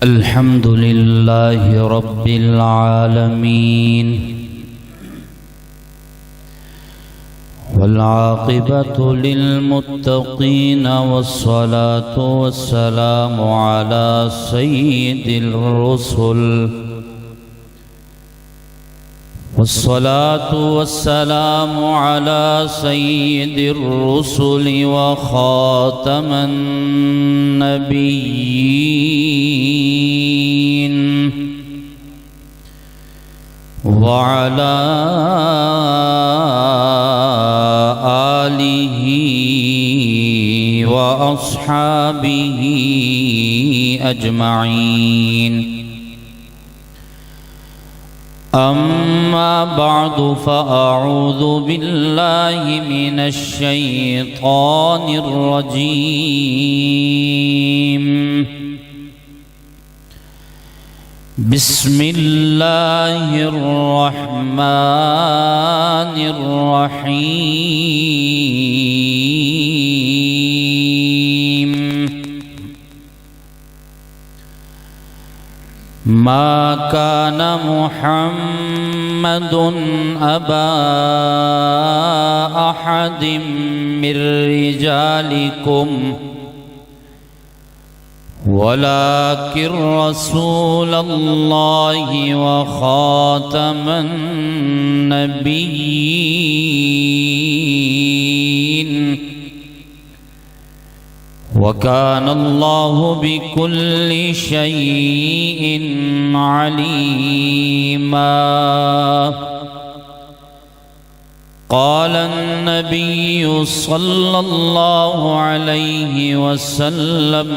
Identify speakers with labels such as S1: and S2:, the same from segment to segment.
S1: अल्हम्दुलिल्लाहि रब्बिल आलमीन वल आक़िबतु लिल मुत्तक़ीन वस्सलातु वस्सलामु अला सय्यिदिर रुसुल वस्सलातु वस्सलामु अला सय्यिदिर रुसुल व ख़ातमन नबिय्यीन व अला आलिहि व अस्हाबिहि अजमईन। अम्मा बअदु फ़अऊज़ु बिल्लाहि मिनश शैतानिर रजीम। बिस्मिल्लाहिर रहमानिर रहीम। मा कान मुहम्मदुन अबा अहदिम मिर रिजालिकुम वलाकिन रसूलल्लाहि व ख़ातमन नबिय्यीन व कानल्लाहु बिकुल्लि शैइन अलीमा। क़ाल अन्नबिय्यु सल्लल्लाहु अलैहि वसल्लम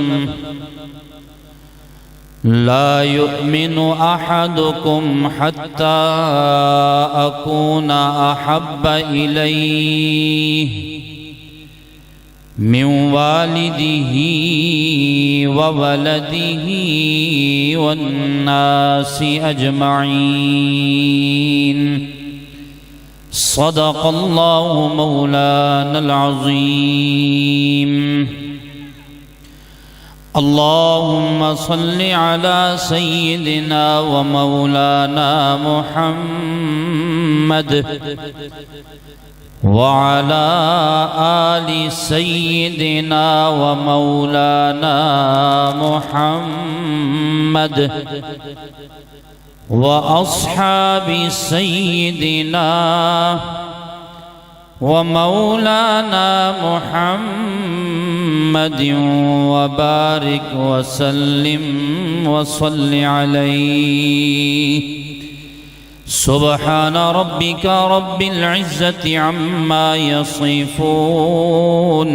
S1: ला युमिनु अहदुकुम हत्ता अकूना अहब्बा इलैहि मिन वालिदिही व वलदिही वन्नासि अजमईन। सदक़ल्लाहु मौलानल अज़ीम। अल्लाहुम्मा सल्लि अला सय्यिदिना व मौलाना मुहम्मद व अला आलि सय्यिदिना व मौलाना मुहम्मद व अस्हाबि सय्यिदिना व मौलाना मुहम्मदिन व बारिक व सल्लिम व सल्लि अलैहि। सुब्हान रब्बिका रब्बिल इज़्ज़ति अम्मा यसिफून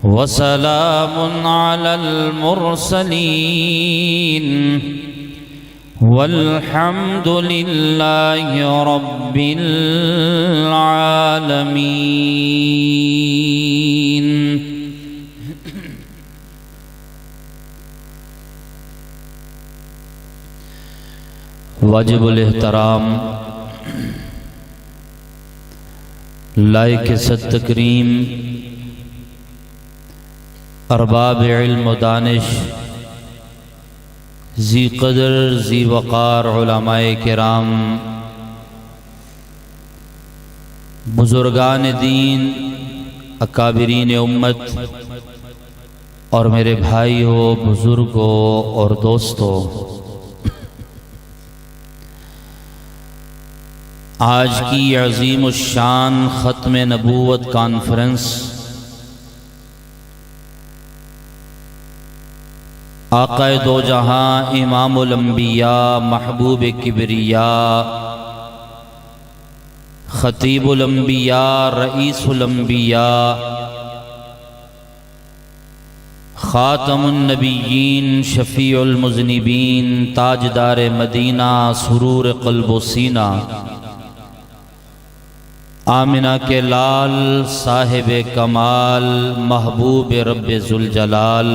S1: व सलामुन अलल मुरसलीन वल्हम्दुलिल्लाहि रब्बिल आलमीन। वाजिबुल एहतराम लायक इज़्ज़त तकरीम अरबाब इल्म व दानिश ज़ी क़दर ज़ी वक़ार उलमाए किराम बुज़ुर्गान दीन अकाबिरीन उम्मत और मेरे भाइयों बुज़ुर्गों और दोस्तों, आज की अज़ीमुश्शान ख़त्म नबूवत कॉन्फ्रेंस आक़ाए दो जहां इमामुल अंबिया महबूब किबरिया ख़तीबुल अंबिया रईसुल अंबिया ख़ातमुन नबिय्यीन शफ़ीउल मुज़निबीन ताजदार मदीना सुरूर क़ल्ब व सीना आमिना के लाल साहिब कमाल महबूब रब्बे ज़ुल जलाल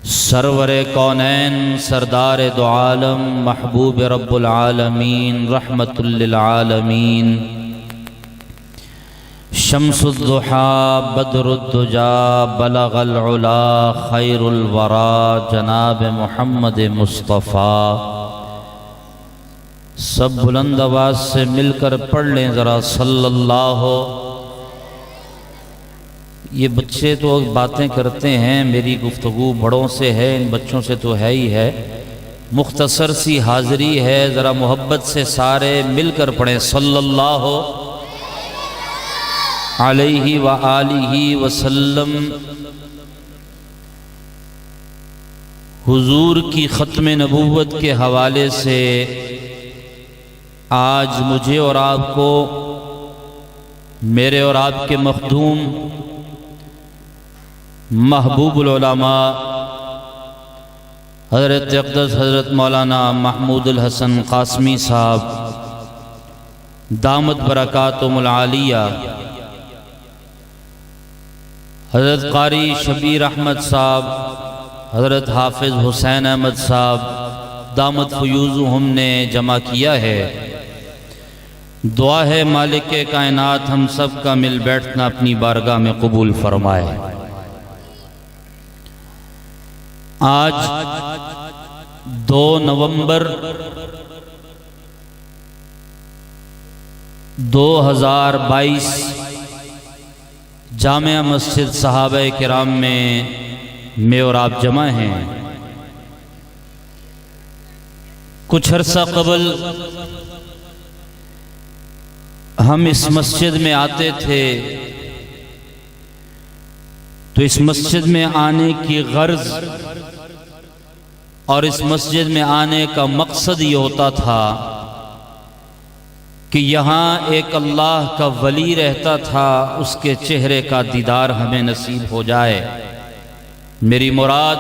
S1: सरवर कौनैन सरदार दो आलम महबूब रब्बुल आलमीन रहमतुल लिल आलमीन शम्सुद्दुहा बदरुद्दुजा बलगल उला खैरुल वरा जनाब मोहम्मद मुस्तफ़ा। सब बुलंद आवाज़ से मिलकर पढ़ लें ज़रा सल्लल्लाहु। ये बच्चे तो बातें करते हैं, मेरी गुफ्तगू बड़ों से है, इन बच्चों से तो है ही है। मुख्तसर सी हाज़री है, ज़रा मोहब्बत से सारे मिलकर पढ़ें सल्लल्लाहु अलैहि व आलिहि वसल्लम। हुजूर की ख़त्म नबूवत के हवाले से आज मुझे और आपको, मेरे और आपके मखदूम महबूबुल उलमा हज़रत अक़दस हज़रत मौलाना महमूदुल हसन क़ासमी साहब दामत बरकातुहुल आलिया, हज़रत क़ारी शबीर अहमद साहब, हज़रत हाफिज़ हुसैन अहमद साहब दामत फ़यूज़ुहुम ने जमा किया है। दुआ है मालिक कायनात हम सब का मिल बैठना अपनी बारगाह में कबूल फरमाए। आज 2 नवंबर 2022 जामिया मस्जिद सहाबा किराम में मैं और आप जमा हैं। कुछ अरसा कबल हम इस मस्जिद में आते थे तो इस मस्जिद में आने की गर्ज और इस मस्जिद में आने का मकसद ये होता था कि यहाँ एक अल्लाह का वली रहता था, उसके चेहरे का दीदार हमें नसीब हो जाए। मेरी मुराद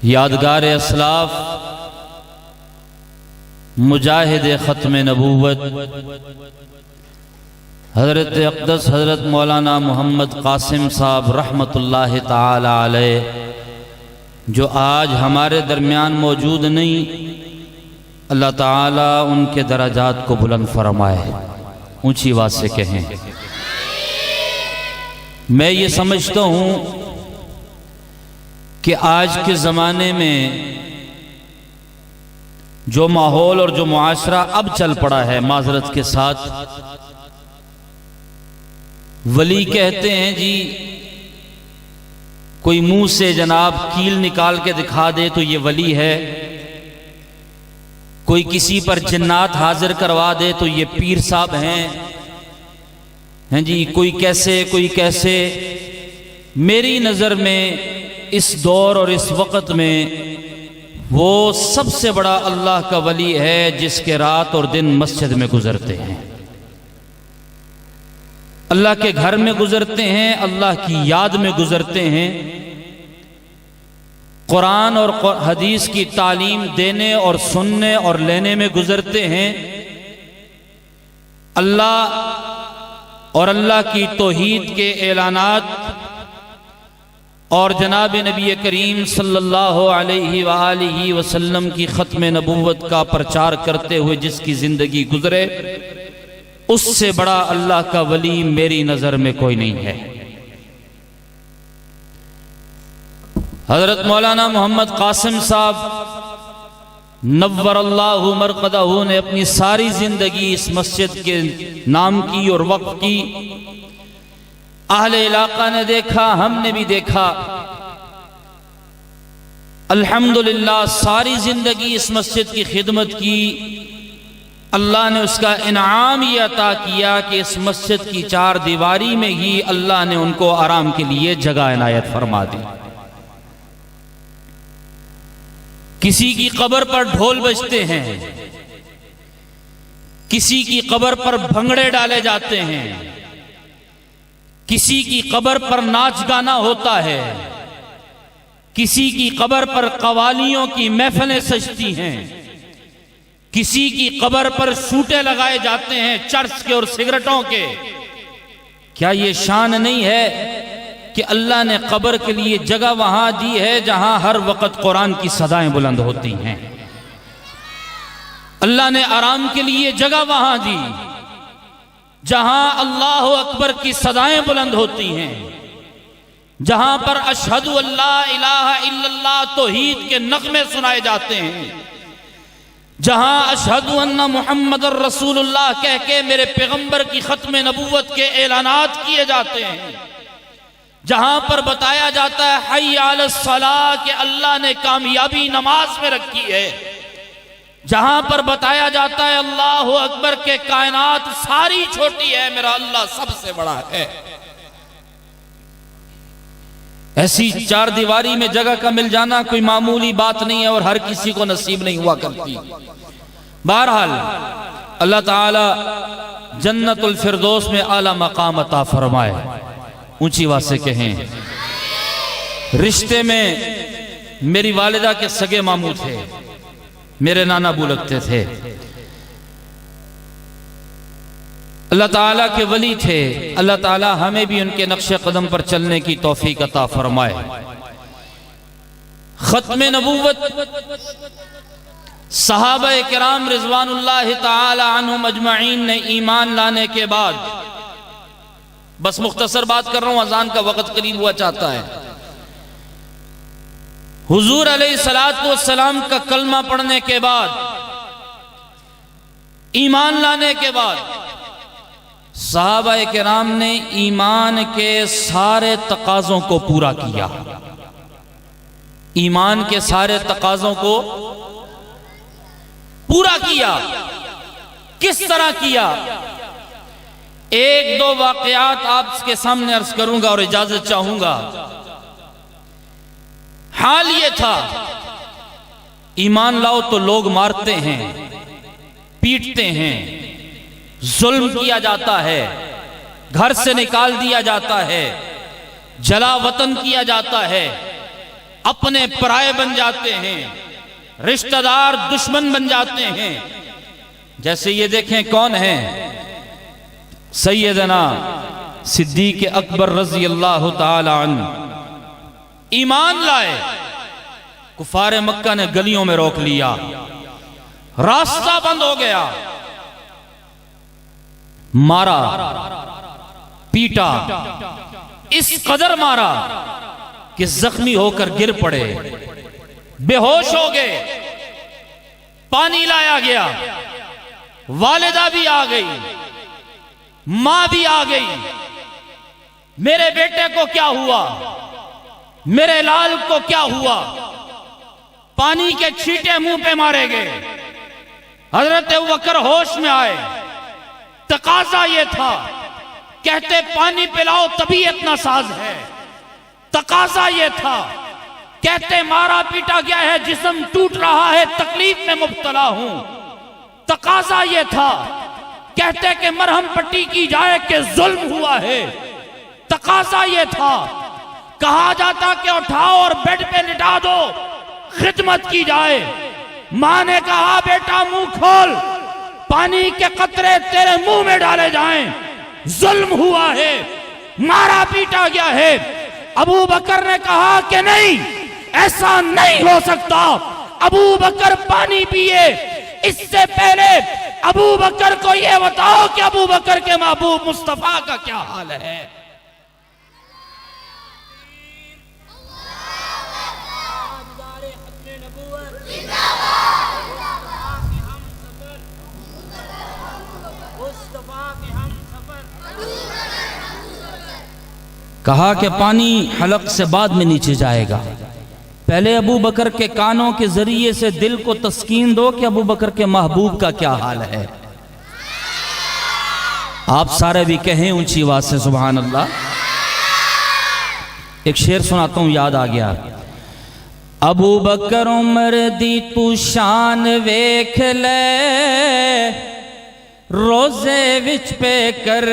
S1: यादगार असलाफ मुजाहिद ख़त्म नबूवत हज़रत अक़दस हज़रत मौलाना मोहम्मद क़ासिम साहब रहमतुल्लाह ताला अलैह, जो आज हमारे दरमियान मौजूद नहीं, अल्लाह ताला उनके दराजात को बुलंद फरमाए। ऊंची आवाज़ से कहें। मैं ये समझता हूँ कि आज के ज़माने में जो माहौल और जो मुआशरा अब चल पड़ा है, माजरत के साथ, वली कहते हैं जी, कोई मुंह से जनाब कील निकाल के दिखा दे तो ये वली है, कोई किसी पर जिन्नात हाजिर करवा दे तो ये पीर साहब हैं जी, कोई कैसे। मेरी नज़र में इस दौर और इस वक़्त में वो सबसे बड़ा अल्लाह का वली है जिसके रात और दिन मस्जिद में गुजरते हैं, अल्लाह के घर में गुजरते हैं, अल्लाह की याद में गुजरते हैं, कुरान और हदीस की तालीम देने और सुनने और लेने में गुजरते हैं, अल्लाह और अल्लाह की तौहीद के ऐलानात और जनाब नबी करीम सल्लल्लाहु अलैहि वालिहि वसल्लम की ख़त्म नबूवत का प्रचार करते हुए जिसकी ज़िंदगी गुजरे, उससे बड़ा अल्लाह का वली मेरी नज़र में कोई नहीं है। हज़रत मौलाना मोहम्मद क़ासिम साहब नव्वरल्लाहु मरक़दहू ने अपनी सारी ज़िंदगी इस मस्जिद के नाम की और वक़्फ़ की। अहले इलाका ने देखा, हमने भी देखा, अल्हम्दुलिल्लाह सारी ज़िंदगी इस मस्जिद की खिदमत की। अल्लाह ने उसका इनाम ये अता किया कि इस मस्जिद की 4 दीवारी में ही अल्लाह ने उनको आराम के लिए जगह इनायत फरमा दी। किसी की कब्र पर ढोल बजते हैं, किसी की कब्र पर भंगड़े डाले जाते हैं, किसी की कब्र पर नाच गाना होता है, किसी की कब्र पर कवालियों की महफिलें सजती हैं, किसी की कब्र पर सूटे लगाए जाते हैं चर्च के और सिगरेटों के। क्या ये शान नहीं है कि अल्लाह ने कब्र के लिए जगह वहां दी है जहां हर वक्त कुरान की सदाएं बुलंद होती हैं। अल्लाह ने आराम के लिए जगह वहां दी जहां अल्लाह अकबर की सदाएं बुलंद होती हैं, जहां पर अशहदु अल्ला इलाहा इल्लल्लाह तौहीद के नगमे सुनाए जाते हैं, जहां अशहदु अन्ना मुहम्मद रसूलुल्लाह कह के मेरे पैगंबर की खत्म नबूवत के ऐलानात किए जाते हैं, जहां पर बताया जाता है हय्या अलस सलाह के अल्लाह ने कामयाबी नमाज में रखी है, जहां पर बताया जाता है अल्लाह अकबर के कायनात सारी छोटी है, मेरा अल्लाह सबसे बड़ा है। ऐसी चार दीवारी में जगह का मिल जाना कोई मामूली बात नहीं है और हर किसी को नसीब नहीं हुआ करती। बहरहाल अल्लाह ताला जन्नतुल फिरदौस में आला मकाम अता फरमाए, ऊंची आवाज से कहें। रिश्ते में मेरी वालिदा के सगे मामू थे, मेरे नाना अबू लगते थे, अल्लाह ताला के वली थे। अल्लाह ताला हमें भी उनके नक्शे कदम पर चलने की तौफीक अता फरमाए। खत्म नबूवत सहाबा किराम रिजवानुल्लाह ताला अन्हुम अजमईन ने ईमान लाने के बाद, बस मुख्तसर बात कर रहा हूं, अजान का वक्त करीब हुआ चाहता है। हुजूर अलैहिस्सलातु वस्सलाम का कलमा पढ़ने के बाद, ईमान लाने के बाद सहाबा किराम ने ईमान के सारे तकाज़ों को पूरा किया। ईमान के सारे तकाज़ों को पूरा किया। किस तरह किया? एक दो वाकयात आपके सामने अर्ज करूंगा और इजाजत चाहूंगा। हाल ये था, ईमान लाओ तो लोग मारते हैं, पीटते हैं, जुल्म किया जाता है, घर से निकाल दिया जाता है, जला वतन किया जाता है, अपने पराये बन जाते हैं, रिश्तेदार दुश्मन बन जाते हैं। जैसे ये देखें कौन है, सैयदना सिद्दीक अकबर रज़ी अल्लाह ताला अन्हु ईमान लाए, कुफारे मक्का ने गलियों में रोक लिया, रास्ता बंद हो गया, मारा, पीटा, इस कदर मारा कि जख्मी होकर गिर पड़े, बेहोश हो गए। पानी लाया गया, वालिदा भी आ गई, मां भी आ गई। मेरे बेटे को क्या हुआ, मेरे लाल को क्या हुआ? पानी के छींटे मुंह पे मारे गए। हजरत अबू बकर होश में आए। तकाजा ये था, कहते पानी पिलाओ तबीयत नासाज है। तकाजा ये था, कहते मारा पीटा गया है, जिस्म टूट रहा है, तकलीफ में मुब्तला हूं। तकाजा ये था, कहते कि मरहम पट्टी की जाए कि जुल्म हुआ है। तकाजा ये था, कहा जाता कि उठाओ और बेड पे लिटा दो, खिदमत की जाए। मां ने कहा बेटा मुंह खोल, पानी के कतरे तेरे मुंह में डाले जाएं। जुल्म हुआ है, मारा पीटा गया है। अबू बकर ने कहा कि नहीं, ऐसा नहीं हो सकता। अबू बकर पानी पिए। इससे पहले अबू बकर को यह बताओ कि अबू बकर के महबूब मुस्तफा का क्या हाल है। कहा कि पानी हलक से बाद में नीचे जाएगा, पहले अबू बकर के कानों के जरिए से दिल को तस्कीन दो कि अबू बकर के महबूब का क्या हाल है। आप सारे भी कहें ऊंची आवाज से सुभान अल्लाह। एक शेर सुनाता हूं, याद आ गया। अबू बकर उमर दी तू शान वेख ले, रोजे विच पे कर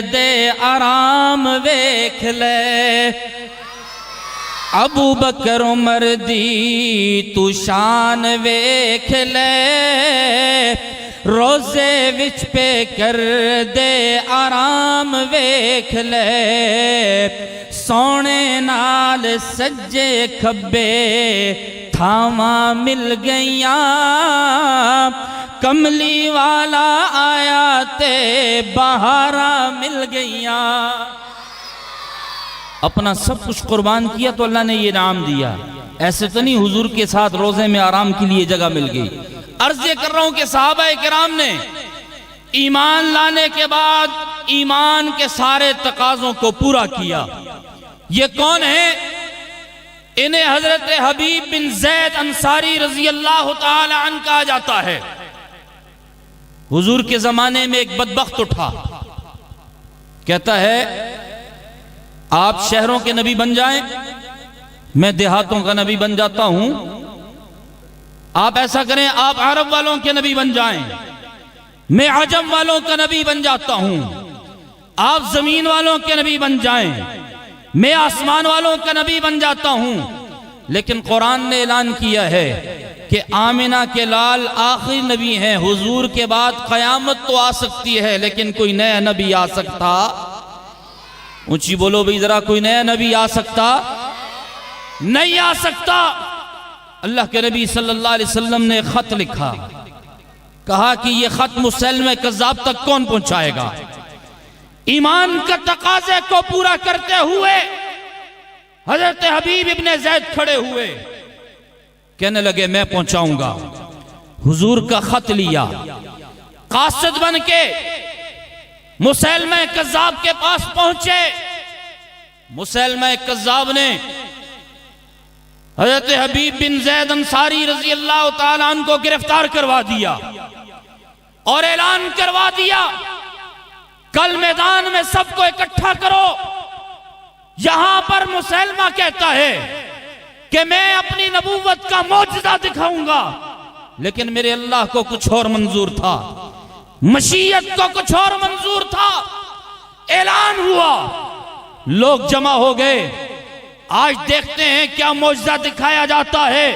S1: दे आराम वेख ले। अबू बकर उमर दी तू शान वेख ले, रोजे विच पे कर दे आराम वेख ले। सोने नाल सज्जे खब्बे थावां मिल गईयां, कमली वाला आया ते बहारा मिल गईया। अपना सब कुछ कुर्बान किया तो अल्लाह ने ये इनाम दिया। ऐसे तो नहीं हुजूर के साथ रोजे में आराम के लिए जगह मिल गई। अर्ज ये कर रहा हूं कि सहाबा किराम ने ईमान लाने के बाद ईमान के सारे तकाजों को पूरा किया। ये कौन है? इन्हें हजरत हबीब बिन जैद अंसारी रजी अल्लाह ताला अन्हु कहा जाता है। हुजूर के जमाने में एक बदबख्त उठा, कहता है आप शहरों के नबी बन जाएं, मैं देहातों का नबी बन जाता हूं। आप ऐसा करें, आप अरब वालों के नबी बन जाएं, मैं अजम वालों का नबी बन जाता हूं। आप जमीन वालों के नबी बन जाएं, मैं आसमान वालों का नबी बन जाता हूं। लेकिन कुरान ने ऐलान किया है कि आमिना के लाल आखिरी नबी हैं। हुजूर के बाद कयामत तो आ सकती है लेकिन कोई नया नबी आ सकता? ऊंची बोलो भाई जरा, कोई नया नबी आ सकता? नहीं आ सकता। अल्लाह के नबी सल्लल्लाहु अलैहि वसल्लम ने खत लिखा, कहा कि यह खत मुसैलमा कज़्ज़ाब तक कौन पहुंचाएगा? ईमान का तकाजे को पूरा करते हुए हजरत हबीब इब्ने जैद खड़े हुए, कहने लगे मैं पहुंचाऊंगा। हुजूर का खत लिया, कासिद बन के मुसैलमा कज़्ज़ाब के पास पहुंचे। मुसैलमा कज़्ज़ाब ने हजरत हबीब बिन जैद अंसारी रजी अल्लाह ताला अन्हु को गिरफ्तार करवा दिया और ऐलान करवा दिया, कल मैदान में सबको इकट्ठा करो। यहां पर मुसैलमा कहता है कि मैं अपनी नबूवत का मौजज़ा दिखाऊंगा, लेकिन मेरे अल्लाह को कुछ और मंजूर था, मशीयत को कुछ और मंजूर था। ऐलान हुआ, लोग जमा हो गए। आज देखते हैं क्या मौजज़ा दिखाया जाता है।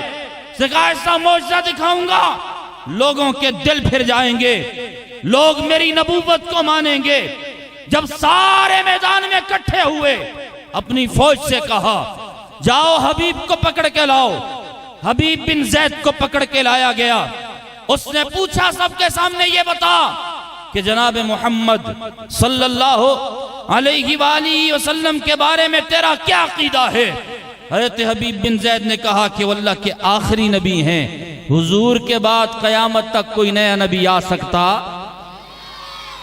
S1: ऐसा मौजज़ा दिखाऊंगा, लोगों के दिल फिर जाएंगे, लोग मेरी नबूवत को मानेंगे। जब सारे मैदान में इकट्ठे हुए, अपनी फौज से कहा जाओ हबीब को पकड़ के लाओ। हबीब बिन जैद को पकड़ के लाया गया। उसने पूछा सबके सामने, ये बता कि जनाब मोहम्मद सल्लल्लाहु अलैहि वसल्लम के बारे में तेरा क्या अकीदा है? हज़रत हबीब बिन जैद ने कहा कि वो अल्लाह के आखिरी नबी हैं, हुजूर के बाद कयामत तक कोई नया नबी आ सकता?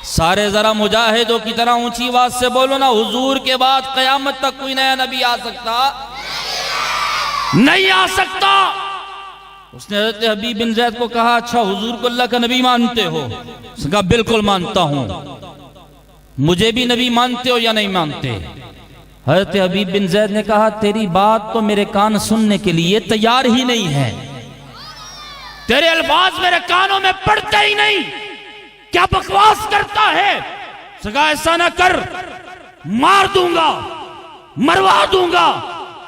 S1: सारे जरा मुजाहिदों की तरह ऊंची आवाज से बोलो ना, हुजूर के बाद कयामत तक कोई नया नबी आ सकता? नहीं आ सकता। उसने हज़रत हबीब बिन जैद को कहा, अच्छा हुजूर को अल्लाह का नबी मानते हो? उसने कहा बिल्कुल मानता हूं। मुझे भी नबी मानते हो या नहीं मानते? हज़रत हबीब बिन जैद ने कहा तेरी बात तो मेरे कान सुनने के लिए तैयार ही नहीं है, तेरे अल्फाज मेरे कानों में पड़ते ही नहीं, क्या बकवास करता है? सगा ऐसा ना कर, मार दूंगा, मरवा दूंगा।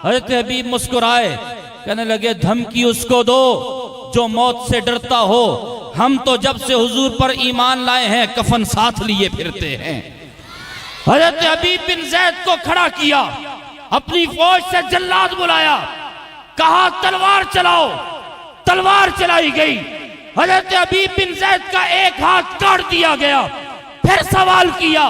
S1: हज़रत हबीब मुस्कुराए, कहने लगे धमकी उसको दो जो मौत से डरता हो, हम तो जब से हुजूर पर ईमान लाए हैं कफन साथ लिए फिरते हैं। हज़रत हबीब बिन जैद को खड़ा किया, अपनी फौज से जल्लाद बुलाया, कहा तलवार चलाओ। तलवार चलाई गई। हज़रत हबीब बिन जैद का एक हाथ काट दिया गया। फिर सवाल किया,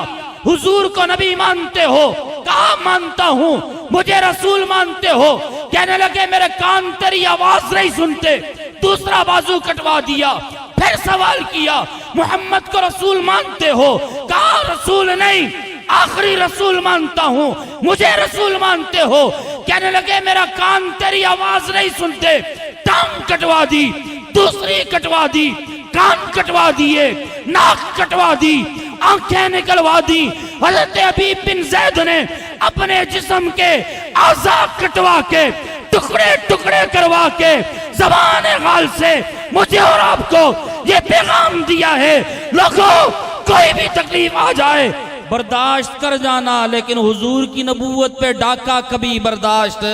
S1: हुजूर को नबी मानते हो? कहा मानता हूं। मुझे रसूल मानते हो? कहने लगे मेरे कान तेरी आवाज नहीं सुनते। दूसरा बाजू कटवा दिया। फिर सवाल किया, मोहम्मद को रसूल मानते हो? कहा रसूल नहीं, आखिरी रसूल मानता हूं। मुझे रसूल मानते हो? कहने लगे मेरा कान तेरी आवाज नहीं सुनते। टांग कटवा दी, दूसरी कटवा दी, कान कटवा दिए, नाक कटवा दी, आंखें निकलवा दी। हज़रत हबीब बिन जैद ने अपने जिस्म के आज़ाद कटवा के टुकड़े टुकड़े करवा के ज़बान गाल से मुझे और आपको ये पैगाम दिया है, लोगों कोई भी तकलीफ आ जाए बर्दाश्त कर जाना, लेकिन हुजूर की नबूवत पे डाका कभी बर्दाश्त।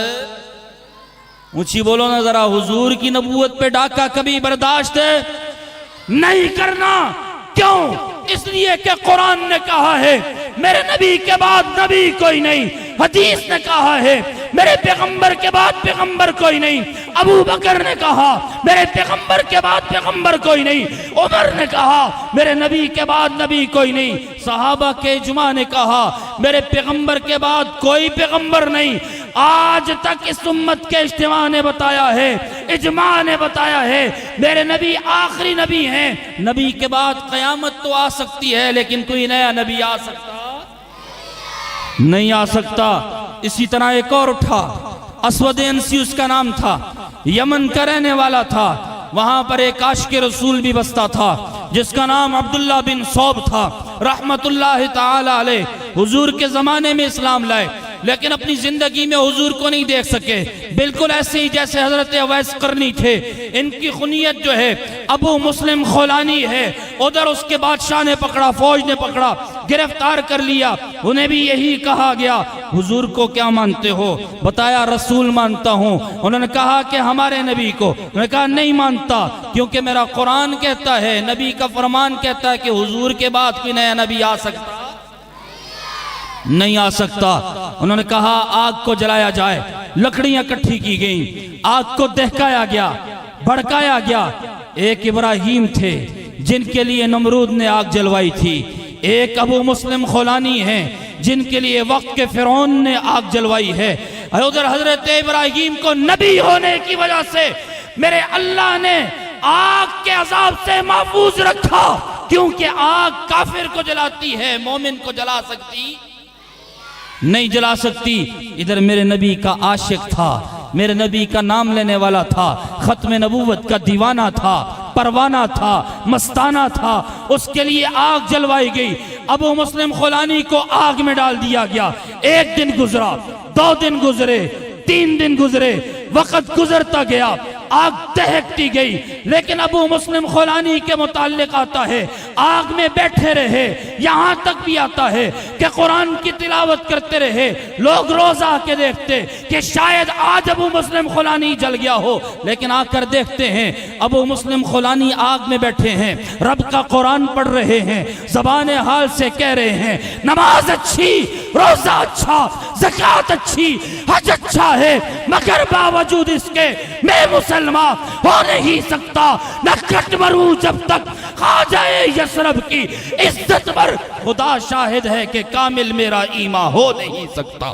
S1: ऊंची बोलो ना जरा, हुजूर की नबूवत पे डाका कभी बर्दाश्त नहीं करना। क्यों? इसलिए कि कुरान ने कहा है मेरे नबी के बाद नबी कोई नहीं। हदीस ने कहा है मेरे पैगंबर के बाद पैगंबर कोई नहीं। अबू बकर ने कहा मेरे पैगंबर के बाद पैगंबर कोई नहीं। उमर ने कहा मेरे नबी के बाद नबी कोई नहीं। सहाबा के इज्मा ने कहा मेरे पैगंबर के बाद कोई पैगंबर नहीं। आज तक इस उम्मत के इज्तिमा ने बताया है, इज्मा ने बताया है, मेरे नबी आखिरी नबी हैं। नबी के बाद कयामत तो आ सकती है लेकिन कोई नया नबी आ सकता नहीं, आ सकता। इसी तरह एक और उठा, अस्वद अंसी उसका नाम था, यमन का रहने वाला था। वहां पर एक आशिक रसूल भी बसता था जिसका नाम अब्दुल्ला बिन सौब था रहमतुल्लाह ताला अलैह। हुजूर के जमाने में इस्लाम लाए लेकिन अपनी जिंदगी में हुजूर को नहीं देख सके, बिल्कुल ऐसे ही जैसे हजरत अवैस करनी थे। इनकी खुनियत जो है अबू मुस्लिम खौलानी है। उधर उसके बादशाह ने पकड़ा, फौज ने पकड़ा, गिरफ्तार कर लिया। उन्हें भी यही कहा गया हुजूर को क्या मानते हो? बताया रसूल मानता हूँ। उन्होंने कहा कि हमारे नबी को? उन्होंने कहा नहीं मानता, क्योंकि मेरा कुरान कहता है, नबी का फरमान कहता है कि हुजूर के बाद कोई नया नबी आ सकता नहीं, आ सकता। उन्होंने कहा आग को जलाया जाए। लकड़ियां इकट्ठी की गईं, आग को दहकाया गया, भड़काया गया। एक इब्राहिम थे जिनके लिए नमरूद ने आग जलवाई थी। एक अबू मुस्लिम खौलानी हैं जिनके लिए वक्त के फिरौन ने आग जलवाई है। उधर हजरत इब्राहिम को नबी होने की वजह से मेरे अल्लाह ने आग के अजाब से महफूज रखा, क्योंकि आग काफिर को जलाती है, मोमिन को जला सकती नहीं, जला सकती। इधर मेरे नबी का आशिक था, मेरे नबी का नाम लेने वाला था, खत्म नबूवत का दीवाना था, परवाना था, मस्ताना था। उसके लिए आग जलवाई गई। अबू मुस्लिम खौलानी को आग में डाल दिया गया। एक दिन गुजरा, 2 दिन गुजरे, 3 दिन गुजरे, वक्त गुजरता गया, आग दहकती गई। लेकिन अबू मुस्लिम खौलानी के मुताल्लिक आता है आग में बैठे रहे। यहां तक भी आता है कि कुरान की तिलावत करते रहे। लोग रोज आके देखते कि शायद आज अबू मुस्लिम खौलानी जल गया हो, लेकिन आकर देखते हैं अबू मुस्लिम खौलानी आग में बैठे हैं, रब का कुरान पढ़ रहे हैं, ज़बान हाल से कह रहे हैं नमाज अच्छी, रोजा अच्छा, ज़कात अच्छी, हज अच्छा है, मगर बावजूद इसके मैं मुसलमान हो नहीं सकता। न कट मरूं जब तक खा जाए यसरब की इज्जत पर, खुदा शाहिद है कि कामिल मेरा ईमान हो नहीं सकता।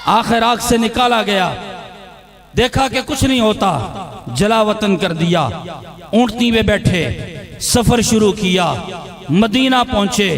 S1: आखिर आग से निकाला गया, देखा कि कुछ नहीं होता, जला वतन कर दिया। ऊंटनी में बैठे सफर शुरू किया, मदीना पहुंचे।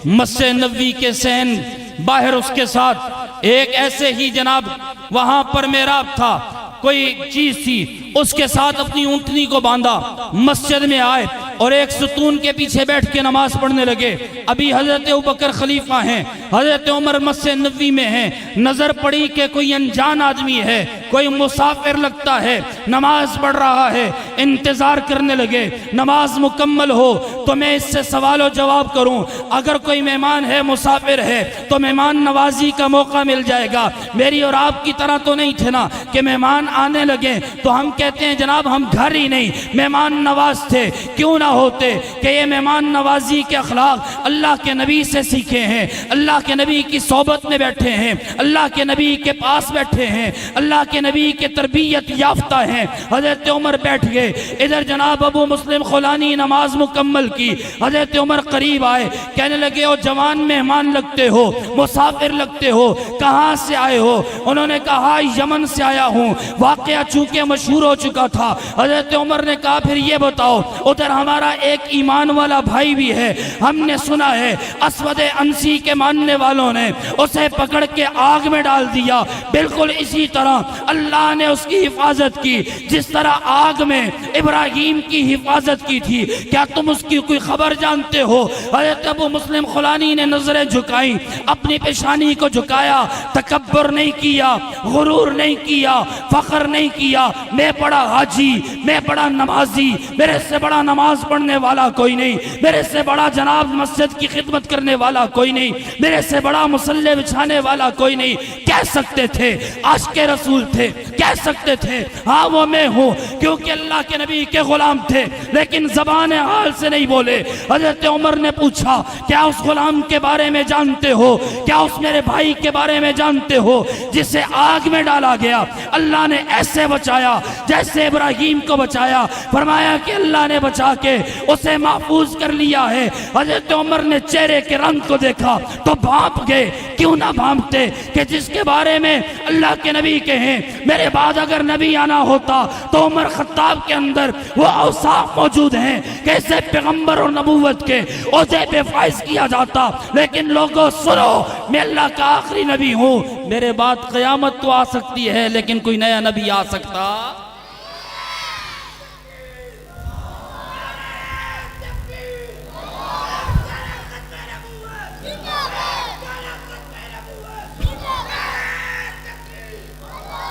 S1: मस्जिद नबवी के सहन बाहर उसके साथ एक ऐसे ही जनाब वहां पर मेहराब था, कोई चीज थी, उसके साथ अपनी ऊंटनी को बांधा, मस्जिद में आए और एक सुतून के पीछे बैठ के नमाज पढ़ने लगे। अभी हजरत अबू बकर खलीफा हैं, हजरत उमर मस्जिद नबवी में हैं। नजर पड़ी कि कोई अनजान आदमी है, कोई मुसाफिर लगता है, नमाज पढ़ रहा है। इंतजार करने लगे नमाज मुकम्मल हो तो मैं इससे सवाल और जवाब करूं। अगर कोई मेहमान है, मुसाफिर है, तो मेहमान नवाजी का मौका मिल जाएगा। मेरी और आपकी तरह तो नहीं थे ना कि मेहमान आने लगे तो हम कहते हैं जनाब हम घर ही नहीं, मेहमान नवाज थे। क्यों ना होते कि ये मेहमान नवाजी के अखलाक अल्लाह के नबी से सीखे हैं, अल्लाह के नबी की सोबत में बैठे हैं, अल्लाह के नबी के पास बैठे हैं, अल्लाह के नबी के तरबियत याफ्ता हैं। हजरत उमर बैठ गए, इधर जनाब अबू मुस्लिम खौलानी नमाज मुकम्मल की। हजरत उमर करीब आए, कहने लगे ओ जवान मेहमान लगते हो, मुसाफिर लगते हो, कहाँ से आए हो? उन्होंने कहा यमन से आया हूँ। वाकया चूंकि मशहूर हो चुका था, हजरत उमर ने कहा फिर ये बताओ, उधर हमारा एक ईमान वाला भाई भी है, हमने सुना है अस्वद अंसी के मानने वालों ने उसे पकड़ के आग में डाल दिया। बिल्कुल इसी तरह अल्लाह ने उसकी हिफाजत की जिस तरह आग में इब्राहिम की हिफाजत की थी। क्या तुम उसकी कोई खबर जानते हो? हजरत अबू मुस्लिम खौलानी ने नजरें झुकाई, अपनी पेशानी को झुकाया, तकब्बुर नहीं किया, गुरूर नहीं किया, फख्र नहीं किया। मैं बड़ा हाजी, मैं बड़ा नमाजी, मेरे से बड़ा नमाज पढ़ने वाला कोई नहीं, मेरे से बड़ा जनाब मस्जिद की खिदमत करने वाला कोई नहीं, मेरे से बड़ा मुसल्ले बिछाने वाला कोई नहीं। कह सकते थे आशिक़े रसूल थे, कह सकते थे हाँ वो मैं हूँ, क्योंकि अल्लाह के नबी के गुलाम थे, लेकिन ज़बान हाल से नहीं बोले। हजरत उमर ने पूछा, क्या उस गुलाम के बारे में जानते हो, क्या उस मेरे भाई के बारे में जानते हो जिसे आग में डाला गया, अल्लाह ने ऐसे बचाया जैसे इब्राहिम को बचाया। फरमाया कि अल्लाह ने बचा के उसे महफूज कर लिया है। हजरत उमर ने चेहरे के रंग को देखा तो भांप गए। क्यों ना भांपते कि जिसके बारे में अल्लाह के नबी के हैं, मेरे बाद अगर नबी आना होता तो उमर खत्ताब के अंदर वो औसाफ मौजूद हैं कैसे पैगंबर और नबूवत के ओहदे पे फाइज किया जाता। लेकिन लोगों सुनो, मैं अल्लाह का आखिरी नबी हूं, मेरे बाद क़यामत तो आ सकती है लेकिन कोई नया नबी आ सकता।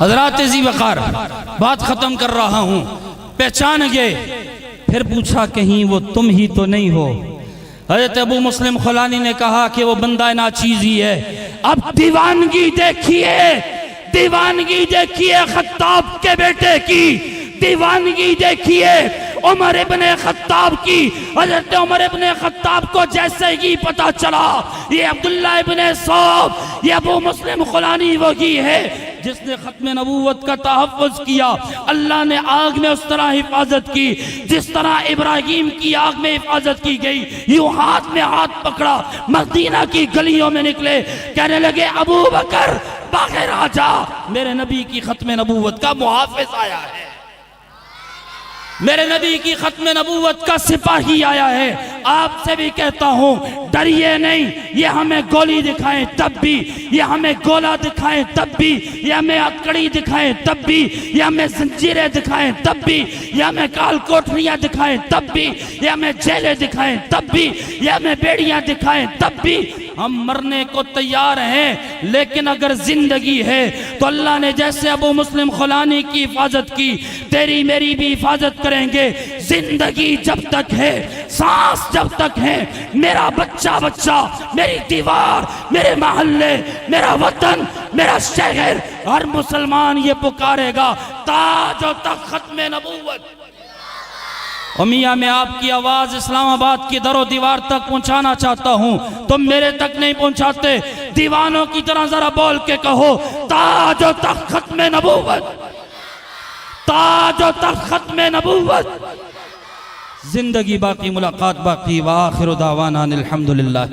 S1: हजरात जी वक़ार, बात खत्म कर रहा हूं। पहचान गए, फिर पूछा कहीं वो तुम ही तो नहीं हो। हजरत अबू मुस्लिम खुलानी ने कहा कि वो बंदा नाचीज ही है। अब दीवानगी देखिए, दीवानगी देखिए खत्ताब के बेटे की, दीवानगी देखिए उमर इब्ने खत्ताब की। हजरत उमर इब्ने खत्ताब को जैसे ही पता चला ये अब्दुल्ला इब्ने सौब, ये अबू मुस्लिम खुलानी वही है जिसने खत्म नबूवत का तहफ़्फ़ुज़ किया। अल्लाह ने आग में उस तरह हिफाजत की जिस तरह इब्राहिम की आग में हिफाजत की गई। यूं हाथ में हाथ पकड़ा, मदीना की गलियों में निकले, कहने लगे अबू बकर बाहर आ जा, मेरे नबी की खत्म नबूवत का मुहाफ़िज़ आया है, मेरे नबी की खत्म नबूवत का सिपाही आया है। आपसे भी कहता हूं, डरिए नहीं। ये हमें गोली दिखाएं तब भी, ये हमें गोला दिखाएं तब भी, ये हमें हथकड़ी दिखाएं तब भी, ये हमें जंजीरें दिखाएं तब भी, ये हमें काल कोठरियां दिखाएं तब भी, ये हमें जेलें दिखाएं तब भी, ये हमें बेड़ियां दिखाएं तब भी, हम मरने को तैयार हैं। लेकिन अगर जिंदगी है तो अल्लाह ने जैसे अबू मुस्लिम खुलानी की हिफाजत की, तेरी मेरी भी हिफाजत करेंगे। जिंदगी जब तक है, सांस जब तक है, मेरा बच्चा बच्चा, मेरी दीवार, मेरे मोहल्ले, मेरा वतन, मेरा शहर, हर मुसलमान ये पुकारेगा ताज और तख्त में नबूवत। और मियाँ मैं आपकी आवाज इस्लामाबाद की दरो दीवार तक पहुंचाना चाहता हूं, तुम मेरे तक नहीं पहुंचाते। दीवानों की तरह जरा बोल के कहो ताज और तख्त में नबूवत, ताज और तख्त में नबूवत। जिंदगी बाकी, मुलाकात बाकी। व आखिर दावाना अनिल हम्दुलिल्लाह।